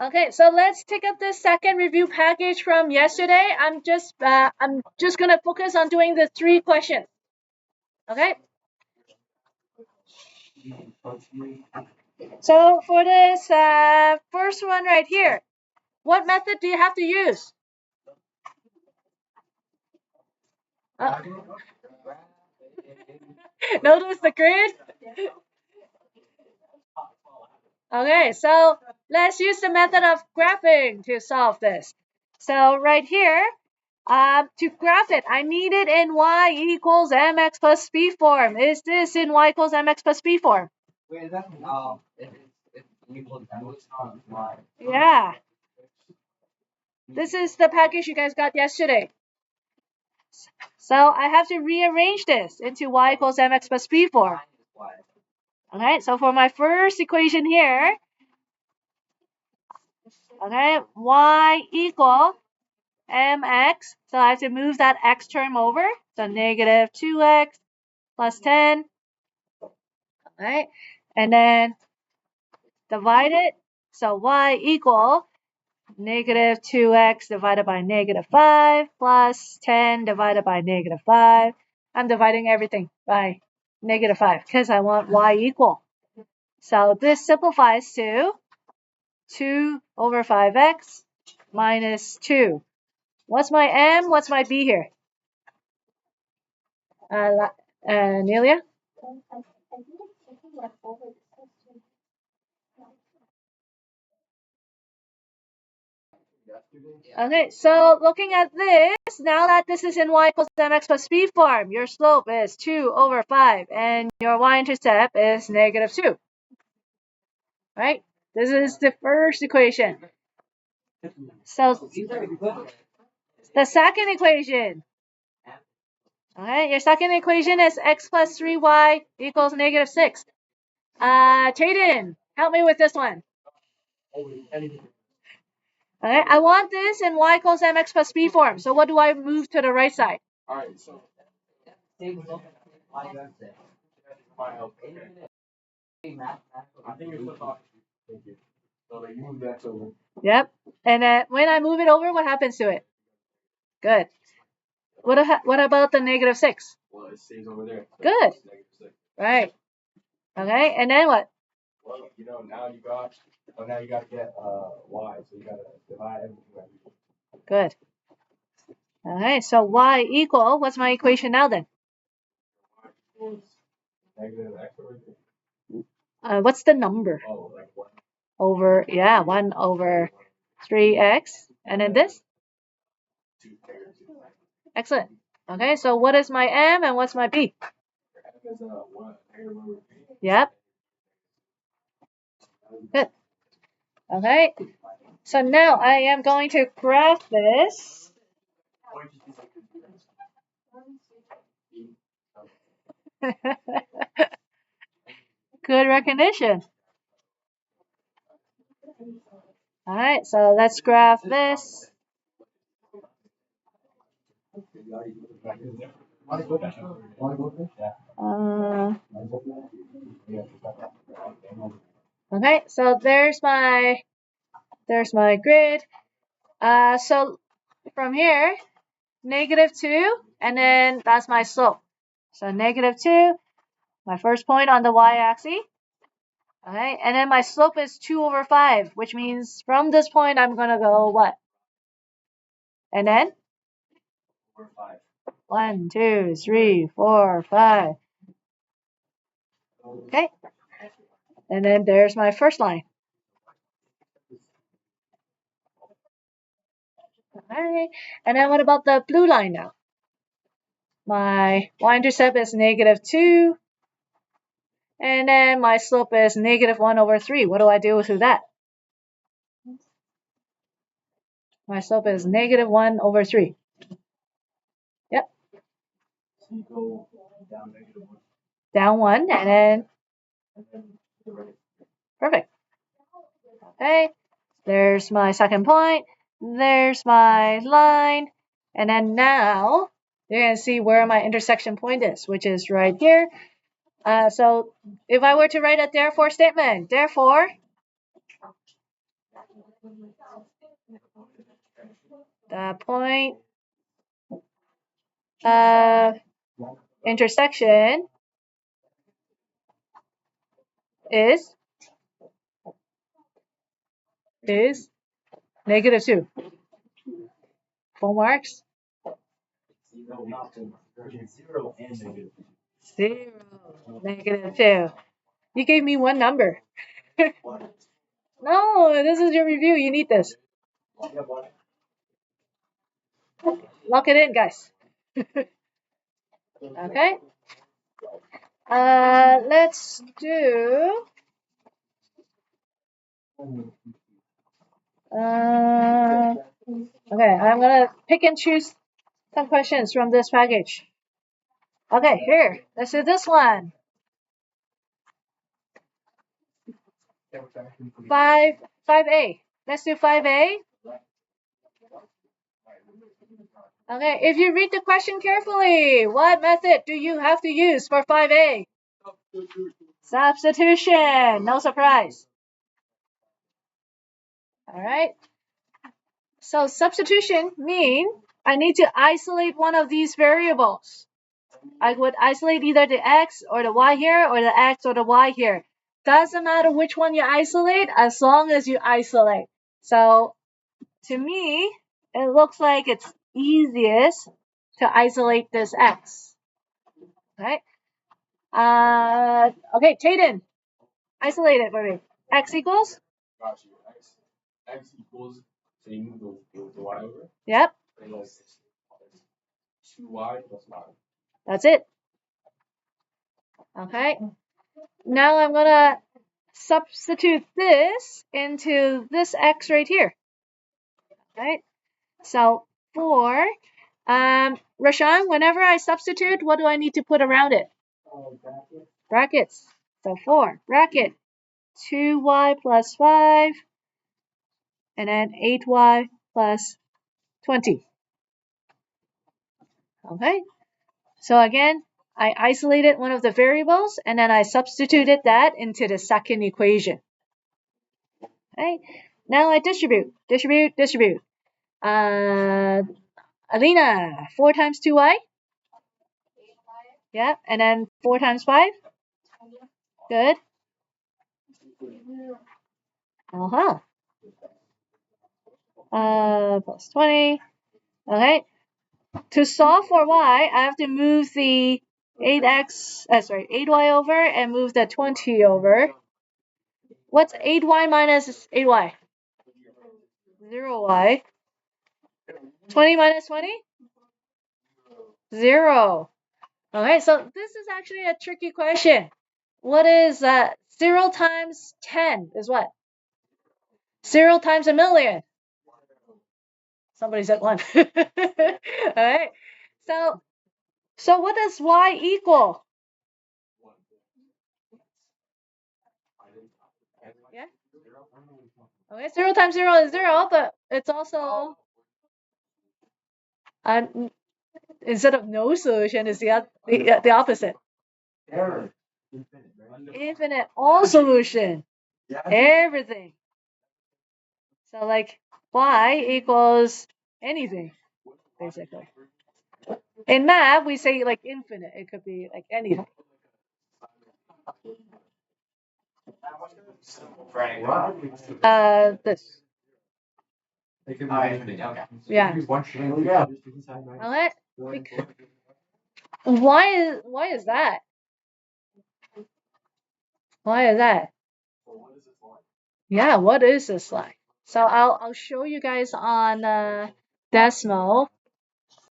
Okay, so let's take up the second review package from yesterday. I'm just gonna focus on doing the 3 questions. Okay. So for this first one right here, what method do you have to use? Notice the grid? Okay, so let's use the method of graphing to solve this. So right here, to graph it, I need it in y equals mx plus b form. Is this in y equals mx plus b form? Yeah. This is the package you guys got yesterday. So I have to rearrange this into y equals mx plus b form. Okay, so for my first equation here, okay, y equal mx. So I have to move that x term over. So negative 2x plus 10. Right? And then divide it. So y equal negative 2x divided by negative 5 plus 10 divided by negative 5. I'm dividing everything by negative 5 because I want y equal. So this simplifies to 2 over 5x minus 2. What's my m? What's my b here? Nelia? Okay, so looking at this, now that this is in y equals mx plus b form, your slope is 2 over 5, and your y-intercept is negative 2. Right? This is the first equation. So the second equation. Okay, your second equation is x plus 3y equals negative 6. Chayden, help me with this one. Okay, I want this in y equals mx plus b form. So what do I move to the right side? All right, so Yep. And when I move it over, what happens to it? Good. What about the negative 6? Well, it stays over there. So Good. Right. Okay, and then what? Well, now you got to get y, so you got to divide everything. Good. Okay, so y equal, what's my equation now then? Negative x over What's the number? Oh, like 1. Over, yeah, 1 over 3x. And then this? 2. Excellent. Okay, so what is my m and what's my b? M is 1. Yep. Good. Okay, so now I am going to graph this. Good recognition. All right, so let's graph this. Okay, so there's my grid. So from here, negative 2, and then that's my slope. So negative 2, my first point on the y-axis. Okay, and then my slope is 2 over 5, which means from this point I'm gonna go what? And then? 1, 2, 3, 4, 5. Okay, and then there's my first line. Alright, and then what about the blue line now? My y-intercept is negative 2, and then my slope is negative 1 over 3. What do I do with that? My slope is negative 1 over 3. Yep. So you go down negative 1. Down 1, and then perfect. Okay, there's my second point. There's my line. And then now you can see where my intersection point is, which is right here. So if I were to write a therefore statement, therefore The point of intersection is -2. Full marks? Zero and negative. 0, -2. You gave me one number. No, this is your review. You need this. Lock it in, guys. Okay. Let's do. Okay, I'm gonna pick and choose some questions from this package. Okay, here. Let's do this one. 5A. Let's do 5A. Okay, if you read the question carefully, what method do you have to use for 5A? Substitution. No surprise. All right. So substitution means I need to isolate one of these variables. I would isolate either the x or the y here or the x or the y here. Doesn't matter which one you isolate as long as you isolate. So to me, it looks like it's easiest to isolate this x. Right? Okay, Tayden, isolate it for me. X equals? Got you. X equals, so you move the y over. Yep. Plus 2y plus 5. That's it. Okay. Now I'm gonna substitute this into this x right here. Right? So 4. Rashan, whenever I substitute, what do I need to put around it? Brackets. So 4, bracket, 2y plus 5, and then 8y plus 20. Okay? So again, I isolated one of the variables, and then I substituted that into the second equation. Okay? Now I distribute. Alina, 4 times 2y? Yeah, and then 4 times 5? Good. Uh-huh. Plus 20. Okay. To solve for y, I have to move the 8y over and move the 20 over. What's 8y minus 8y? 0y. 20 minus 20? 0. Okay, so this is actually a tricky question. What is 0 times 10 is what? 0 times a million. Somebody said 1. Alright. So what does y equal? Yeah? Okay, 0 times 0 is 0, but it's also instead of no solution is the opposite. Infinite, all solution. Everything. So like y equals anything, basically. In math, we say like infinite. It could be like anything. This. Yeah. Alright. Why is that? Why is that? Yeah, what is this like? So I'll show you guys on Desmo.